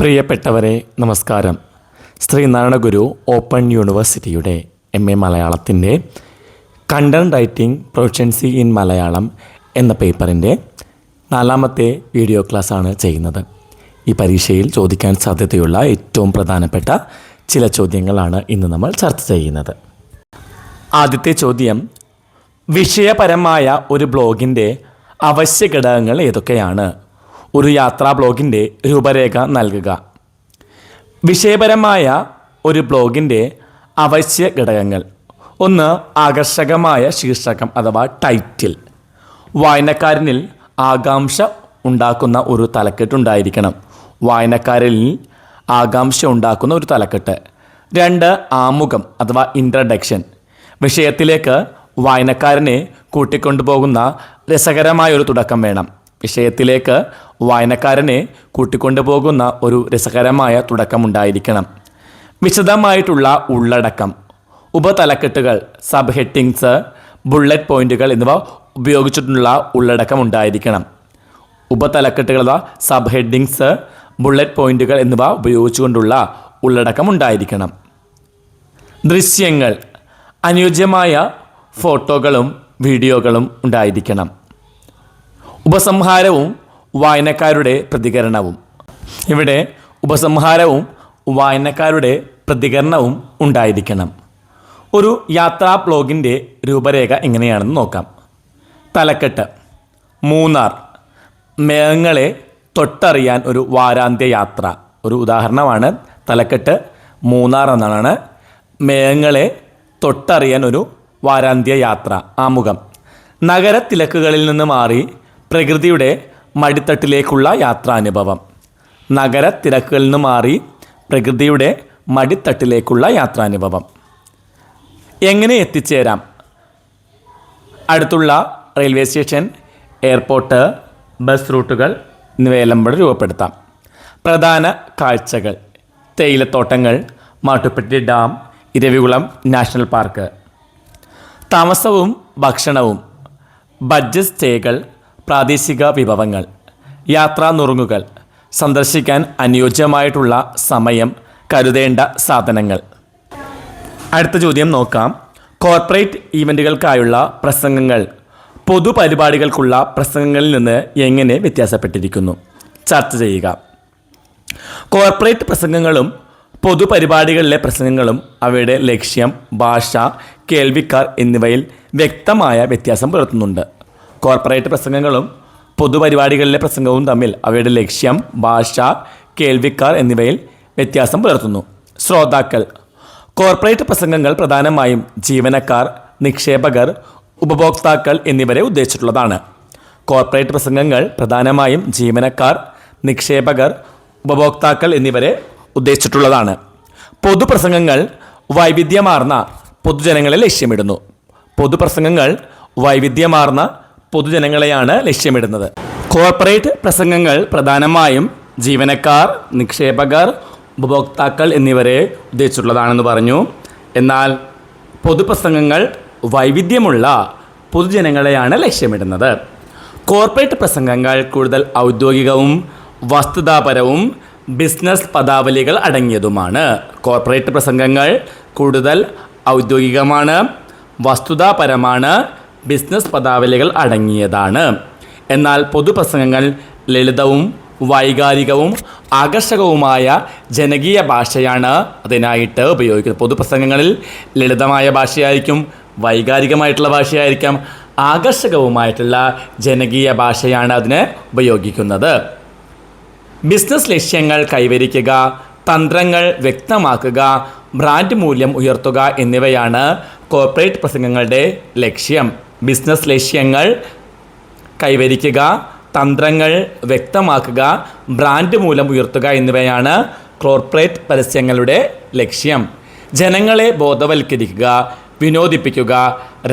പ്രിയപ്പെട്ടവരെ നമസ്കാരം. ശ്രീനാരായണ ഗുരു ഓപ്പൺ യൂണിവേഴ്സിറ്റിയുടെ MA മലയാളത്തിൻ്റെ content writing proficiency in Malayalam എന്ന പേപ്പറിൻ്റെ 4ാമത്തെ വീഡിയോ ക്ലാസ്സാണ് ചെയ്യുന്നത്. ഈ പരീക്ഷയിൽ ചോദിക്കാൻ സാധ്യതയുള്ള ഏറ്റവും പ്രധാനപ്പെട്ട ചില ചോദ്യങ്ങളാണ് ഇന്ന് നമ്മൾ ചർച്ച ചെയ്യുന്നത്. ആദ്യത്തെ ചോദ്യം, വിഷയപരമായ ഒരു ബ്ലോഗിൻ്റെ അവശ്യ ഘടകങ്ങൾ ഏതൊക്കെയാണ്? ഒരു യാത്രാ ബ്ലോഗിൻ്റെ രൂപരേഖ നൽകുക. വിഷയപരമായ ഒരു ബ്ലോഗിൻ്റെ അവശ്യ ഘടകങ്ങൾ: 1. ആകർഷകമായ ശീർഷകം അഥവാ ടൈറ്റിൽ. വായനക്കാരനിൽ ആകാംക്ഷ ഉണ്ടാക്കുന്ന ഒരു തലക്കെട്ടുണ്ടായിരിക്കണം. വായനക്കാരിൽ ആകാംക്ഷ ഉണ്ടാക്കുന്ന ഒരു തലക്കെട്ട്. 2. ആമുഖം അഥവാ ഇൻട്രഡക്ഷൻ. വിഷയത്തിലേക്ക് വായനക്കാരനെ കൂട്ടിക്കൊണ്ടുപോകുന്ന രസകരമായ ഒരു തുടക്കം വേണം. വിഷയത്തിലേക്ക് വായനക്കാരനെ കൂട്ടിക്കൊണ്ടുപോകുന്ന ഒരു രസകരമായ തുടക്കമുണ്ടായിരിക്കണം. വിശദമായിട്ടുള്ള ഉള്ളടക്കം. ഉപതലക്കെട്ടുകൾ, സബ് ഹെഡിങ്സ്, ബുള്ളറ്റ് പോയിന്റുകൾ എന്നിവ ഉപയോഗിച്ചിട്ടുള്ള ഉള്ളടക്കം ഉണ്ടായിരിക്കണം. ഉപതലക്കെട്ടുകൾ അഥവാ സബ് ഹെഡിങ്സ്, ബുള്ളറ്റ് പോയിന്റുകൾ എന്നിവ ഉപയോഗിച്ചുകൊണ്ടുള്ള ഉള്ളടക്കം ഉണ്ടായിരിക്കണം. ദൃശ്യങ്ങൾ. അനുയോജ്യമായ ഫോട്ടോകളും വീഡിയോകളും ഉണ്ടായിരിക്കണം. ഉപസംഹാരവും വായനക്കാരുടെ പ്രതികരണവും. ഇവിടെ ഉപസംഹാരവും വായനക്കാരുടെ പ്രതികരണവും ഉണ്ടായിരിക്കണം. ഒരു യാത്രാ ബ്ലോഗിൻ്റെ രൂപരേഖ എങ്ങനെയാണെന്ന് നോക്കാം. തലക്കെട്ട്: മൂന്നാർ, മേഘങ്ങളെ തൊട്ടറിയാൻ ഒരു വാരാന്ത്യ യാത്ര. ഒരു ഉദാഹരണമാണ് തലക്കെട്ട്. മൂന്നാർ എന്നാണ്. മേഘങ്ങളെ തൊട്ടറിയാൻ ഒരു വാരാന്ത്യ യാത്ര. ആമുഖം: നഗരത്തിലക്കുകളിൽ നിന്ന് മാറി പ്രകൃതിയുടെ മടിത്തട്ടിലേക്കുള്ള യാത്രാനുഭവം. നഗരത്തിരക്കുകളിൽ നിന്ന് മാറി പ്രകൃതിയുടെ മടിത്തട്ടിലേക്കുള്ള യാത്രാനുഭവം. എങ്ങനെ എത്തിച്ചേരാം? അടുത്തുള്ള റെയിൽവേ സ്റ്റേഷൻ, എയർപോർട്ട്, ബസ് റൂട്ടുകൾ എന്നിവയെല്ലാം ഇവിടെ രൂപപ്പെടുത്താം. പ്രധാന കാഴ്ചകൾ: തേയിലത്തോട്ടങ്ങൾ, Mattupetty dam, Eravikulam national park. താമസവും ഭക്ഷണവും. ബഡ്ജറ്റ് സ്റ്റേകൾ, പ്രാദേശിക വിഭവങ്ങൾ, യാത്രാ നുറുങ്ങുകൾ, സന്ദർശിക്കാൻ അനുയോജ്യമായിട്ടുള്ള സമയം, കരുതേണ്ട സാധനങ്ങൾ. അടുത്ത ചോദ്യം നോക്കാം. കോർപ്പറേറ്റ് ഈവൻറ്റുകൾക്കായുള്ള പ്രസംഗങ്ങൾ പൊതുപരിപാടികൾക്കുള്ള പ്രസംഗങ്ങളിൽ നിന്ന് എങ്ങനെ വ്യത്യാസപ്പെട്ടിരിക്കുന്നു? ചർച്ച ചെയ്യുക. കോർപ്പറേറ്റ് പ്രസംഗങ്ങളും പൊതുപരിപാടികളിലെ പ്രസംഗങ്ങളും അവയുടെ ലക്ഷ്യം, ഭാഷ, കേൾവിക്കാർ എന്നിവയിൽ വ്യക്തമായ വ്യത്യാസം പുലർത്തുന്നുണ്ട്. കോർപ്പറേറ്റ് പ്രസംഗങ്ങളും പൊതുപരിപാടികളിലെ പ്രസംഗവും തമ്മിൽ അവയുടെ ലക്ഷ്യം, ഭാഷ, കേൾവിക്കാർ എന്നിവയിൽ വ്യത്യാസം പുലർത്തുന്നു. ശ്രോതാക്കൾ. കോർപ്പറേറ്റ് പ്രസംഗങ്ങൾ പ്രധാനമായും ജീവനക്കാർ, നിക്ഷേപകർ, ഉപഭോക്താക്കൾ എന്നിവരെ ഉദ്ദേശിച്ചിട്ടുള്ളതാണ്. കോർപ്പറേറ്റ് പ്രസംഗങ്ങൾ പ്രധാനമായും ജീവനക്കാർ, നിക്ഷേപകർ, ഉപഭോക്താക്കൾ എന്നിവരെ ഉദ്ദേശിച്ചിട്ടുള്ളതാണ്. പൊതുപ്രസംഗങ്ങൾ വൈവിധ്യമാർന്ന പൊതുജനങ്ങളെ ലക്ഷ്യമിടുന്നു. പൊതുപ്രസംഗങ്ങൾ വൈവിധ്യമാർന്ന പൊതുജനങ്ങളെയാണ് ലക്ഷ്യമിടുന്നത്. കോർപ്പറേറ്റ് പ്രസംഗങ്ങൾ പ്രധാനമായും ജീവനക്കാർ, നിക്ഷേപകർ, ഉപഭോക്താക്കൾ എന്നിവരെ ഉദ്ദേശിച്ചിട്ടുള്ളതാണെന്ന് പറഞ്ഞു. എന്നാൽ പൊതുപ്രസംഗങ്ങൾ വൈവിധ്യമുള്ള പൊതുജനങ്ങളെയാണ് ലക്ഷ്യമിടുന്നത്. കോർപ്പറേറ്റ് പ്രസംഗങ്ങൾ കൂടുതൽ ഔദ്യോഗികവും വസ്തുതാപരവും ബിസിനസ് പദാവലികൾ അടങ്ങിയതുമാണ്. കോർപ്പറേറ്റ് പ്രസംഗങ്ങൾ കൂടുതൽ ഔദ്യോഗികമാണ്, വസ്തുതാപരമാണ്, ബിസിനസ് പദാവലികൾ അടങ്ങിയതാണ്. എന്നാൽ പൊതുപ്രസംഗങ്ങൾ ലളിതവും വൈകാരികവും ആകർഷകവുമായ ജനകീയ ഭാഷയാണ് അതിനായിട്ട് ഉപയോഗിക്കുന്നത്. പൊതുപ്രസംഗങ്ങളിൽ ലളിതമായ ഭാഷയായിരിക്കും, വൈകാരികമായിട്ടുള്ള ഭാഷയായിരിക്കാം, ആകർഷകവുമായിട്ടുള്ള ജനകീയ ഭാഷയാണ് അതിന് ഉപയോഗിക്കുന്നത്. ബിസിനസ് ലക്ഷ്യങ്ങൾ കൈവരിക്കുക, തന്ത്രങ്ങൾ വ്യക്തമാക്കുക, ബ്രാൻഡ് മൂല്യം ഉയർത്തുക എന്നിവയാണ് കോർപ്പറേറ്റ് പ്രസംഗങ്ങളുടെ ലക്ഷ്യം. ബിസിനസ് ലക്ഷ്യങ്ങൾ കൈവരിക്കുക, തന്ത്രങ്ങൾ വ്യക്തമാക്കുക, ബ്രാൻഡ് മൂല്യം ഉയർത്തുക എന്നിവയാണ് കോർപ്പറേറ്റ് പരസ്യങ്ങളുടെ ലക്ഷ്യം. ജനങ്ങളെ ബോധവൽക്കരിക്കുക, വിനോദിപ്പിക്കുക,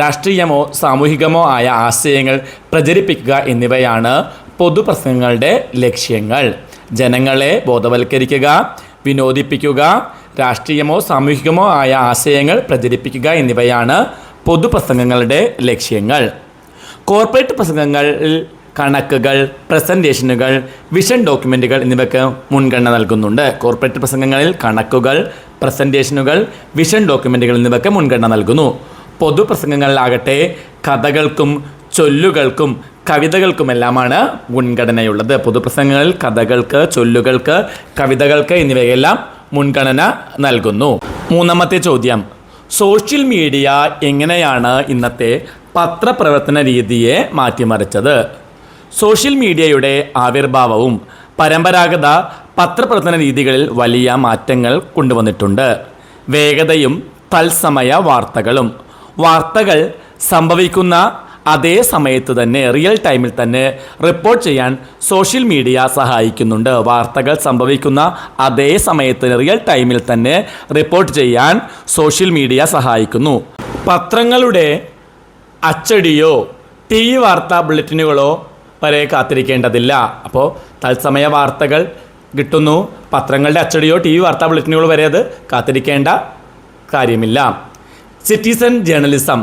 രാഷ്ട്രീയമോ സാമൂഹികമോ ആയ ആശയങ്ങൾ പ്രചരിപ്പിക്കുക എന്നിവയാണ് പൊതുപ്രസംഗങ്ങളുടെ ലക്ഷ്യങ്ങൾ. ജനങ്ങളെ ബോധവൽക്കരിക്കുക, വിനോദിപ്പിക്കുക, രാഷ്ട്രീയമോ സാമൂഹികമോ ആയ ആശയങ്ങൾ പ്രചരിപ്പിക്കുക എന്നിവയാണ് പൊതുപ്രസംഗങ്ങളുടെ ലക്ഷ്യങ്ങൾ. കോർപ്പറേറ്റ് പ്രസംഗങ്ങളിൽ കണക്കുകൾ, പ്രസൻറ്റേഷനുകൾ, വിഷൻ ഡോക്യുമെൻറ്റുകൾ എന്നിവയ്ക്ക് മുൻഗണന നൽകുന്നുണ്ട്. കോർപ്പറേറ്റ് പ്രസംഗങ്ങളിൽ കണക്കുകൾ, പ്രസൻറ്റേഷനുകൾ, വിഷൻ ഡോക്യുമെൻറ്റുകൾ എന്നിവയ്ക്ക് മുൻഗണന നൽകുന്നു. പൊതുപ്രസംഗങ്ങളിലാകട്ടെ കഥകൾക്കും ചൊല്ലുകൾക്കും കവിതകൾക്കുമെല്ലാമാണ് മുൻഗണനയുള്ളത്. പൊതുപ്രസംഗങ്ങളിൽ കഥകൾക്ക്, ചൊല്ലുകൾക്ക്, കവിതകൾക്ക് എന്നിവയെല്ലാം മുൻഗണന നൽകുന്നു. മൂന്നാമത്തെ ചോദ്യം, സോഷ്യൽ മീഡിയ എങ്ങനെയാണ് ഇന്നത്തെ പത്രപ്രവർത്തന രീതിയെ മാറ്റിമറിച്ചത്? സോഷ്യൽ മീഡിയയുടെ ആവിർഭാവവും പരമ്പരാഗത പത്രപ്രവർത്തന രീതികളിൽ വലിയ മാറ്റങ്ങൾ കൊണ്ടുവന്നിട്ടുണ്ട്. വേഗതയും തത്സമയ വാർത്തകളും. വാർത്തകൾ സംഭവിക്കുന്ന അതേ സമയത്ത് തന്നെ, റിയൽ ടൈമിൽ തന്നെ റിപ്പോർട്ട് ചെയ്യാൻ സോഷ്യൽ മീഡിയ സഹായിക്കുന്നുണ്ട്. വാർത്തകൾ സംഭവിക്കുന്ന അതേ സമയത്ത് റിയൽ ടൈമിൽ തന്നെ റിപ്പോർട്ട് ചെയ്യാൻ സോഷ്യൽ മീഡിയ സഹായിക്കുന്നു. പത്രങ്ങളുടെ അച്ചടിയോ TV വാർത്താ ബുള്ളറ്റിനുകളോ വരെ കാത്തിരിക്കേണ്ടതില്ല. അപ്പോൾ തത്സമയ വാർത്തകൾ കിട്ടുന്നു. പത്രങ്ങളുടെ അച്ചടിയോ TV വാർത്താ ബുള്ളറ്റിനുകളോ വരെ അത് കാത്തിരിക്കേണ്ട കാര്യമില്ല. Citizen journalism.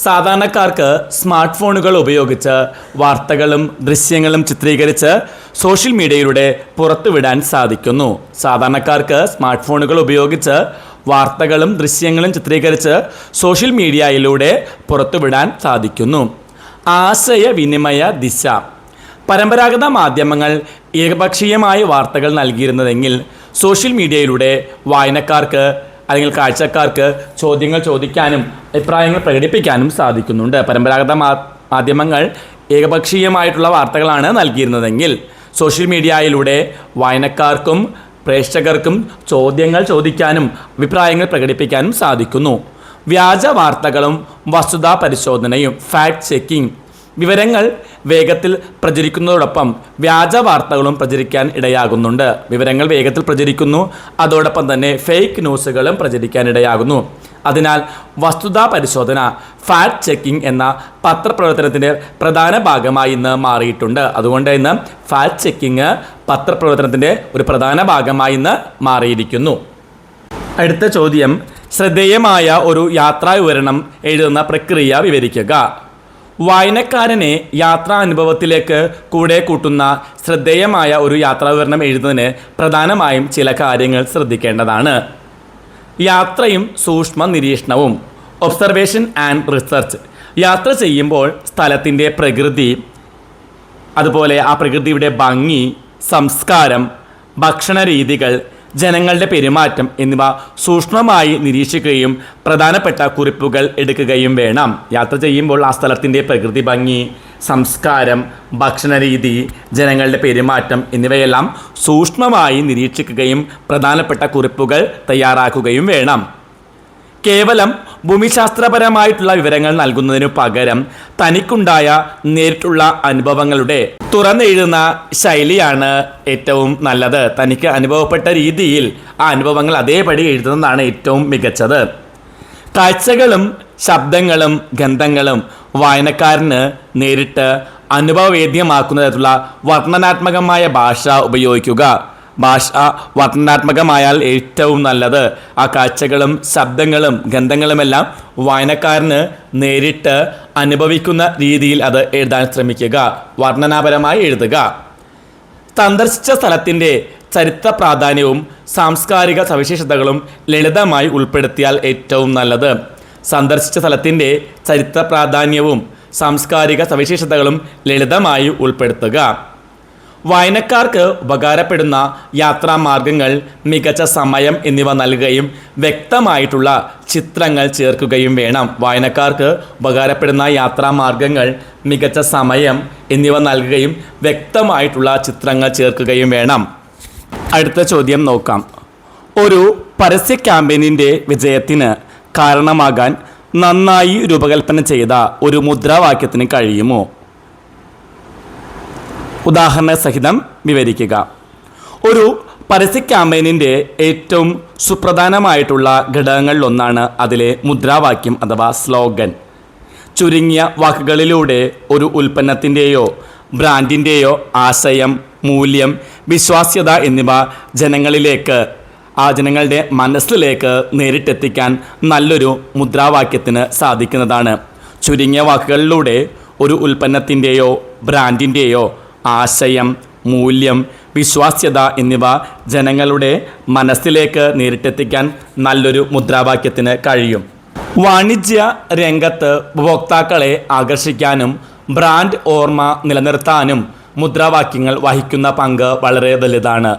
സാധാരണക്കാർക്ക് സ്മാർട്ട് ഫോണുകൾ ഉപയോഗിച്ച് വാർത്തകളും ദൃശ്യങ്ങളും ചിത്രീകരിച്ച് സോഷ്യൽ മീഡിയയിലൂടെ പുറത്തുവിടാൻ സാധിക്കുന്നു. സാധാരണക്കാർക്ക് സ്മാർട്ട് ഫോണുകൾ ഉപയോഗിച്ച് വാർത്തകളും ദൃശ്യങ്ങളും ചിത്രീകരിച്ച് സോഷ്യൽ മീഡിയയിലൂടെ പുറത്തുവിടാൻ സാധിക്കുന്നു. ആശയവിനിമയ ദിശ. പരമ്പരാഗത മാധ്യമങ്ങൾ ഏകപക്ഷീയമായ വാർത്തകൾ നൽകിയിരുന്നതെങ്കിൽ സോഷ്യൽ മീഡിയയിലൂടെ വായനക്കാർക്ക് അല്ലെങ്കിൽ കാഴ്ചക്കാർക്ക് ചോദ്യങ്ങൾ ചോദിക്കാനും അഭിപ്രായങ്ങൾ പ്രകടിപ്പിക്കാനും സാധിക്കുന്നുണ്ട്. പരമ്പരാഗത മാധ്യമങ്ങൾ ഏകപക്ഷീയമായിട്ടുള്ള വാർത്തകളാണ് നൽകിയിരുന്നതെങ്കിൽ സോഷ്യൽ മീഡിയയിലൂടെ വായനക്കാർക്കും പ്രേക്ഷകർക്കും ചോദ്യങ്ങൾ ചോദിക്കാനും അഭിപ്രായങ്ങൾ പ്രകടിപ്പിക്കാനും സാധിക്കുന്നു. വ്യാജ വാർത്തകളും വസ്തുതാ പരിശോധനയും. Fact checking. വിവരങ്ങൾ വേഗത്തിൽ പ്രചരിക്കുന്നതോടൊപ്പം വ്യാജ വാർത്തകളും പ്രചരിക്കാൻ ഇടയാകുന്നുണ്ട്. വിവരങ്ങൾ വേഗത്തിൽ പ്രചരിക്കുന്നു, അതോടൊപ്പം തന്നെ ഫേക്ക് ന്യൂസുകളും പ്രചരിക്കാൻ ഇടയാകുന്നു. അതിനാൽ വസ്തുതാ പരിശോധന, ഫാക്ട് ചെക്കിംഗ് എന്ന പത്രപ്രവർത്തനത്തിൻ്റെ പ്രധാന ഭാഗമായി ഇന്ന് മാറിയിട്ടുണ്ട്. അതുകൊണ്ട് ഇന്ന് ഫാക്ട് ചെക്കിംഗ് പത്രപ്രവർത്തനത്തിൻ്റെ ഒരു പ്രധാന ഭാഗമായി ഇന്ന് മാറിയിരിക്കുന്നു. അടുത്ത ചോദ്യം, ശ്രദ്ധേയമായ ഒരു യാത്രാ വിവരണം എഴുതുന്ന പ്രക്രിയ വിവരിക്കുക. വായനക്കാരനെ യാത്രാനുഭവത്തിലേക്ക് കൂടെ കൂട്ടുന്ന ശ്രദ്ധേയമായ ഒരു യാത്രാവിവരണം എഴുതുന്നതിന് പ്രധാനമായും ചില കാര്യങ്ങൾ ശ്രദ്ധിക്കേണ്ടതാണ്. യാത്രയും സൂക്ഷ്മ നിരീക്ഷണവും. Observation and research. യാത്ര ചെയ്യുമ്പോൾ സ്ഥലത്തിൻ്റെ പ്രകൃതി, അതുപോലെ ആ പ്രകൃതിയുടെ ഭംഗി, സംസ്കാരം, ഭക്ഷണ രീതികൾ, ജനങ്ങളുടെ പെരുമാറ്റം എന്നിവ സൂക്ഷ്മമായി നിരീക്ഷിക്കുകയും പ്രധാനപ്പെട്ട കുറിപ്പുകൾ എടുക്കുകയും വേണം. യാത്ര ചെയ്യുമ്പോൾ ആ സ്ഥലത്തിൻ്റെ പ്രകൃതി ഭംഗി, സംസ്കാരം, ഭക്ഷണരീതി, ജനങ്ങളുടെ പെരുമാറ്റം എന്നിവയെല്ലാം സൂക്ഷ്മമായി നിരീക്ഷിക്കുകയും പ്രധാനപ്പെട്ട കുറിപ്പുകൾ തയ്യാറാക്കുകയും വേണം. കേവലം ഭൂമിശാസ്ത്രപരമായിട്ടുള്ള വിവരങ്ങൾ നൽകുന്നതിനു പകരം തനിക്കുണ്ടായ നേരിട്ടുള്ള അനുഭവങ്ങളുടെ തുറന്നെഴുതുന്ന ശൈലിയാണ് ഏറ്റവും നല്ലത്. തനിക്ക് അനുഭവപ്പെട്ട രീതിയിൽ ആ അനുഭവങ്ങൾ അതേപടി എഴുതുന്നതാണ് ഏറ്റവും മികച്ചത്. കാഴ്ചകളും ശബ്ദങ്ങളും ഗന്ധങ്ങളും വായനക്കാരന് നേരിട്ട് അനുഭവവേദ്യമാക്കുന്ന തരത്തിലുള്ള വർണ്ണനാത്മകമായ ഭാഷ ഉപയോഗിക്കുക. ഭാഷ വർണ്ണനാത്മകമായാൽ ഏറ്റവും നല്ലത്. ആ കാഴ്ചകളും ശബ്ദങ്ങളും ഗന്ധങ്ങളുമെല്ലാം വായനക്കാരന് നേരിട്ട് അനുഭവിക്കുന്ന രീതിയിൽ അത് എഴുതാൻ ശ്രമിക്കുക. വർണ്ണനാപരമായി എഴുതുക. സന്ദർശിച്ച സ്ഥലത്തിൻ്റെ ചരിത്ര പ്രാധാന്യവും സാംസ്കാരിക സവിശേഷതകളും ലളിതമായി ഉൾപ്പെടുത്തിയാൽ ഏറ്റവും നല്ലത്. സന്ദർശിച്ച സ്ഥലത്തിൻ്റെ ചരിത്ര പ്രാധാന്യവും സാംസ്കാരിക സവിശേഷതകളും ലളിതമായി ഉൾപ്പെടുത്തുക. വായനക്കാർക്ക് ഉപകാരപ്പെടുന്ന യാത്രാമാർഗങ്ങൾ, മികച്ച സമയം എന്നിവ നൽകുകയും വ്യക്തമായിട്ടുള്ള ചിത്രങ്ങൾ ചേർക്കുകയും വേണം. വായനക്കാർക്ക് ഉപകാരപ്പെടുന്ന യാത്രാമാർഗങ്ങൾ, മികച്ച സമയം എന്നിവ നൽകുകയും വ്യക്തമായിട്ടുള്ള ചിത്രങ്ങൾ ചേർക്കുകയും വേണം. അടുത്ത ചോദ്യം നോക്കാം. ഒരു പരസ്യ ക്യാമ്പയിനിൻ്റെ വിജയത്തിന് കാരണമാകാൻ നന്നായി രൂപകൽപ്പന ചെയ്ത ഒരു മുദ്രാവാക്യത്തിന് കഴിയുമോ? ഉദാഹരണ സഹിതം വിവരിക്കുക. ഒരു പരസ്യ ക്യാമ്പയിനിൻ്റെ ഏറ്റവും സുപ്രധാനമായിട്ടുള്ള ഘടകങ്ങളിലൊന്നാണ് അതിലെ മുദ്രാവാക്യം അഥവാ സ്ലോഗൻ. ചുരുങ്ങിയ വാക്കുകളിലൂടെ ഒരു ഉൽപ്പന്നത്തിൻ്റെയോ ബ്രാൻഡിൻ്റെയോ ആശയം, മൂല്യം, വിശ്വാസ്യത എന്നിവ ജനങ്ങളിലേക്ക്, ആ ജനങ്ങളുടെ മനസ്സിലേക്ക് നേരിട്ടെത്തിക്കാൻ നല്ലൊരു മുദ്രാവാക്യത്തിന് സാധിക്കുന്നതാണ്. ചുരുങ്ങിയ വാക്കുകളിലൂടെ ഒരു ഉൽപ്പന്നത്തിൻ്റെയോ ബ്രാൻഡിൻ്റെയോ ആശയം, മൂല്യം, വിശ്വാസ്യത എന്നിവ ജനങ്ങളുടെ മനസ്സിലേക്ക് നേരിട്ടെത്തിക്കാൻ നല്ലൊരു മുദ്രാവാക്യത്തിന് കഴിയും. വാണിജ്യ രംഗത്ത് ഉപഭോക്താക്കളെ ആകർഷിക്കാനും ബ്രാൻഡ് ഓർമ്മ നിലനിർത്താനും മുദ്രാവാക്യങ്ങൾ വഹിക്കുന്ന പങ്ക് വളരെ വലുതാണ്.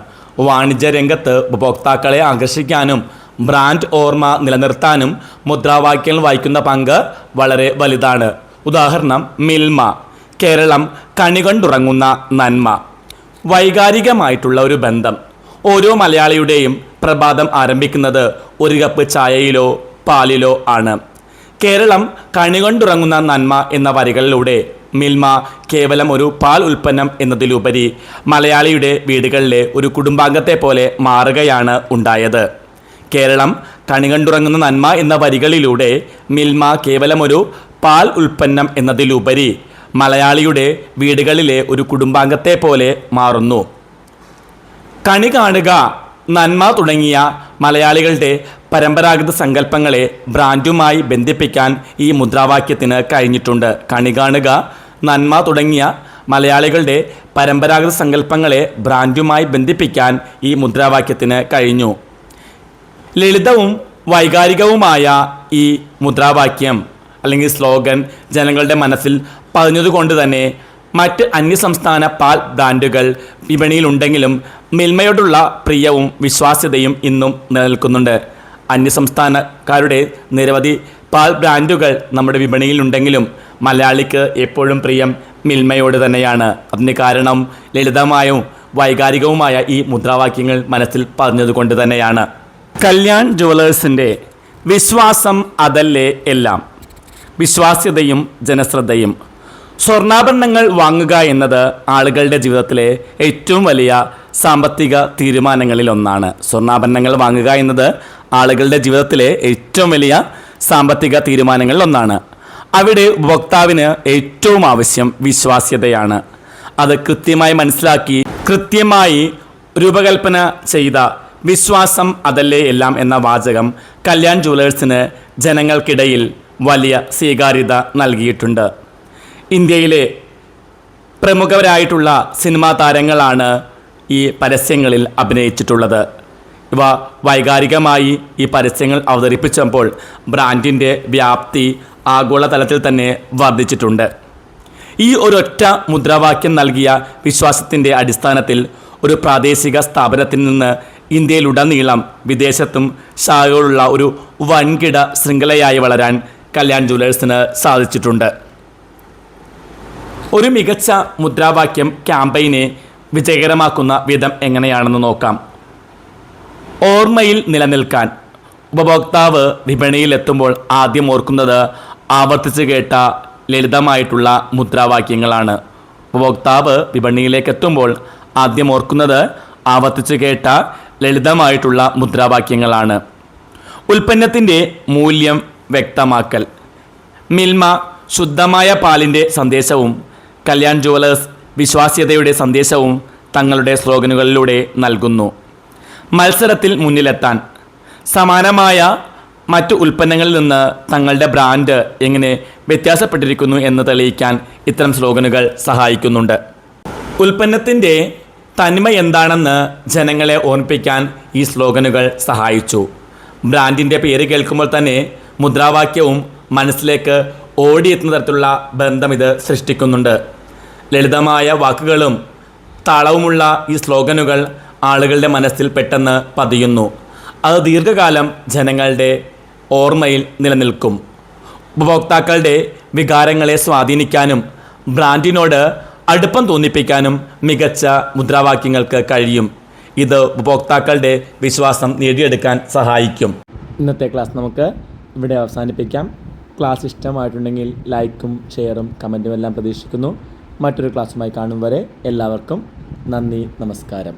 വാണിജ്യ രംഗത്ത് ഉപഭോക്താക്കളെ ആകർഷിക്കാനും ബ്രാൻഡ് ഓർമ്മ നിലനിർത്താനും മുദ്രാവാക്യങ്ങൾ വഹിക്കുന്ന പങ്ക് വളരെ വലുതാണ്. ഉദാഹരണം മിൽമ, കേരളം കണികൊണ്ടുറങ്ങുന്ന നന്മ. വൈകാരികമായിട്ടുള്ള ഒരു ബന്ധം. ഓരോ മലയാളിയുടെയും പ്രഭാതം ആരംഭിക്കുന്നത് ഒരു കപ്പ് ചായയിലോ പാലിലോ ആണ്. കേരളം കണികൊണ്ടുറങ്ങുന്ന നന്മ എന്ന വരികളിലൂടെ മിൽമ കേവലം ഒരു പാൽ ഉൽപ്പന്നം എന്നതിലുപരി മലയാളിയുടെ വീടുകളിലെ ഒരു കുടുംബാംഗത്തെ പോലെ മാറുകയാണ് ഉണ്ടായത്. കേരളം കണികണ്ടുറങ്ങുന്ന നന്മ എന്ന വരികളിലൂടെ മിൽമ കേവലം ഒരു പാൽ ഉൽപ്പന്നം എന്നതിലുപരി മലയാളിയുടെ വീടുകളിലെ ഒരു കുടുംബാംഗത്തെ പോലെ മാറുന്നു. കണി കാണുക, നന്മ തുടങ്ങിയ മലയാളികളുടെ പരമ്പരാഗത സങ്കല്പങ്ങളെ ബ്രാൻഡുമായി ബന്ധിപ്പിക്കാൻ ഈ മുദ്രാവാക്യത്തിന് കഴിഞ്ഞിട്ടുണ്ട്. കണി കാണുക, നന്മ തുടങ്ങിയ മലയാളികളുടെ പരമ്പരാഗത സങ്കല്പങ്ങളെ ബ്രാൻഡുമായി ബന്ധിപ്പിക്കാൻ ഈ മുദ്രാവാക്യത്തിന് കഴിഞ്ഞു. ലളിതവും വൈകാരികവുമായ ഈ മുദ്രാവാക്യം അല്ലെങ്കിൽ സ്ലോഗൻ ജനങ്ങളുടെ മനസ്സിൽ പതിഞ്ഞതുകൊണ്ട് തന്നെ മറ്റ് അന്യസംസ്ഥാന പാൽ ബ്രാൻഡുകൾ വിപണിയിലുണ്ടെങ്കിലും മിൽമയോടുള്ള പ്രിയവും വിശ്വാസ്യതയും ഇന്നും നിലനിൽക്കുന്നുണ്ട്. അന്യസംസ്ഥാനക്കാരുടെ നിരവധി പാൽ ബ്രാൻഡുകൾ നമ്മുടെ വിപണിയിലുണ്ടെങ്കിലും മലയാളിക്ക് എപ്പോഴും പ്രിയം മിൽമയോട് തന്നെയാണ്. അതിന് കാരണം ലളിതമായും വൈകാരികവുമായ ഈ മുദ്രാവാക്യങ്ങൾ മനസ്സിൽ പതിഞ്ഞതുകൊണ്ട് തന്നെയാണ്. കല്യാൺ ജുവലേഴ്സിൻ്റെ വിശ്വാസം അതല്ലേ എല്ലാം, വിശ്വാസ്യതയും ജനശ്രദ്ധയും. സ്വർണ്ണാഭരണങ്ങൾ വാങ്ങുക എന്നത് ആളുകളുടെ ജീവിതത്തിലെ ഏറ്റവും വലിയ സാമ്പത്തിക തീരുമാനങ്ങളിലൊന്നാണ്. സ്വർണ്ണാഭരണങ്ങൾ വാങ്ങുക എന്നത് ആളുകളുടെ ജീവിതത്തിലെ ഏറ്റവും വലിയ സാമ്പത്തിക തീരുമാനങ്ങളിലൊന്നാണ്. അവിടെ ഉപഭോക്താവിന് ഏറ്റവും ആവശ്യം വിശ്വാസ്യതയാണ്. അത് കൃത്യമായി മനസ്സിലാക്കി കൃത്യമായി രൂപകൽപ്പന ചെയ്ത വിശ്വാസം അതല്ലേ എല്ലാം എന്ന വാചകം കല്യാൺ ജുവലേഴ്സിന് ജനങ്ങൾക്കിടയിൽ വലിയ സ്വീകാര്യത നൽകിയിട്ടുണ്ട്. ഇന്ത്യയിലെ പ്രമുഖരായിട്ടുള്ള സിനിമാ താരങ്ങളാണ് ഈ പരസ്യങ്ങളിൽ അഭിനയിച്ചിട്ടുള്ളത്. ഇവ വൈകാരികമായി ഈ പരസ്യങ്ങൾ അവതരിപ്പിച്ചപ്പോൾ ബ്രാൻഡിൻ്റെ വ്യാപ്തി ആഗോളതലത്തിൽ തന്നെ വർദ്ധിച്ചിട്ടുണ്ട്. ഈ ഒരൊറ്റ മുദ്രാവാക്യം നൽകിയ വിശ്വാസത്തിൻ്റെ അടിസ്ഥാനത്തിൽ ഒരു പ്രാദേശിക സ്ഥാപനത്തിൽ നിന്ന് ഇന്ത്യയിലുടനീളം വിദേശത്തും ശാഖകളുള്ള ഒരു വൻകിട ശൃംഖലയായി വളരാൻ കല്യാൺ ജുവലേഴ്സിന് സാധിച്ചിട്ടുണ്ട്. ഒരു മികച്ച മുദ്രാവാക്യം ക്യാമ്പയിനെ വിജയകരമാക്കുന്ന വിധം എങ്ങനെയാണെന്ന് നോക്കാം. ഓർമ്മയിൽ നിലനിൽക്കാൻ ഉപഭോക്താവ് വിപണിയിലെത്തുമ്പോൾ ആദ്യം ഓർക്കുന്നത് ആവർത്തിച്ച് കേട്ട ലളിതമായിട്ടുള്ള മുദ്രാവാക്യങ്ങളാണ്. ഉപഭോക്താവ് വിപണിയിലേക്ക് എത്തുമ്പോൾ ആദ്യം ഓർക്കുന്നത് ആവർത്തിച്ച് കേട്ട ലളിതമായിട്ടുള്ള മുദ്രാവാക്യങ്ങളാണ്. ഉൽപ്പന്നത്തിൻ്റെ മൂല്യം വ്യക്തമാക്കൽ. മിൽമ ശുദ്ധമായ പാലിൻ്റെ സന്ദേശവും കല്യാൺ ജുവലേഴ്സ് വിശ്വാസ്യതയുടെ സന്ദേശവും തങ്ങളുടെ സ്ലോഗനുകളിലൂടെ നൽകുന്നു. മത്സരത്തിൽ മുന്നിലെത്താൻ സമാനമായ മറ്റു ഉൽപ്പന്നങ്ങളിൽ നിന്ന് തങ്ങളുടെ ബ്രാൻഡ് എങ്ങനെ വ്യത്യാസപ്പെട്ടിരിക്കുന്നു എന്ന് തെളിയിക്കാൻ ഇത്തരം സ്ലോഗനുകൾ സഹായിക്കുന്നുണ്ട്. ഉൽപ്പന്നത്തിൻ്റെ തനിമ എന്താണെന്ന് ജനങ്ങളെ ഓർമ്മിപ്പിക്കാൻ ഈ സ്ലോഗനുകൾ സഹായിച്ചു. ബ്രാൻഡിൻ്റെ പേര് കേൾക്കുമ്പോൾ തന്നെ മുദ്രാവാക്യവും മനസ്സിലേക്ക് ഓടിയെത്തുന്ന തരത്തിലുള്ള ബന്ധം ഇത് സൃഷ്ടിക്കുന്നുണ്ട്. ലളിതമായ വാക്കുകളും താളവുമുള്ള ഈ സ്ലോഗനുകൾ ആളുകളുടെ മനസ്സിൽ പെട്ടെന്ന് പതിയുന്നു. അത് ദീർഘകാലം ജനങ്ങളുടെ ഓർമ്മയിൽ നിലനിൽക്കും. ഉപഭോക്താക്കളുടെ വികാരങ്ങളെ സ്വാധീനിക്കാനും ബ്രാൻഡിനോട് അടുപ്പം തോന്നിപ്പിക്കാനും മികച്ച മുദ്രാവാക്യങ്ങൾക്ക് കഴിയും. ഇത് ഉപഭോക്താക്കളുടെ വിശ്വാസം നേടിയെടുക്കാൻ സഹായിക്കും. ഇന്നത്തെ ക്ലാസ് നമുക്ക് ഇവിടെ അവസാനിപ്പിക്കാം. ക്ലാസ് ഇഷ്ടമായിട്ടുണ്ടെങ്കിൽ ലൈക്കും ഷെയറും കമൻറ്റും എല്ലാം പ്രതീക്ഷിക്കുന്നു. മറ്റൊരു ക്ലാസ്സുമായി കാണും വരെ എല്ലാവർക്കും നന്ദി, നമസ്കാരം.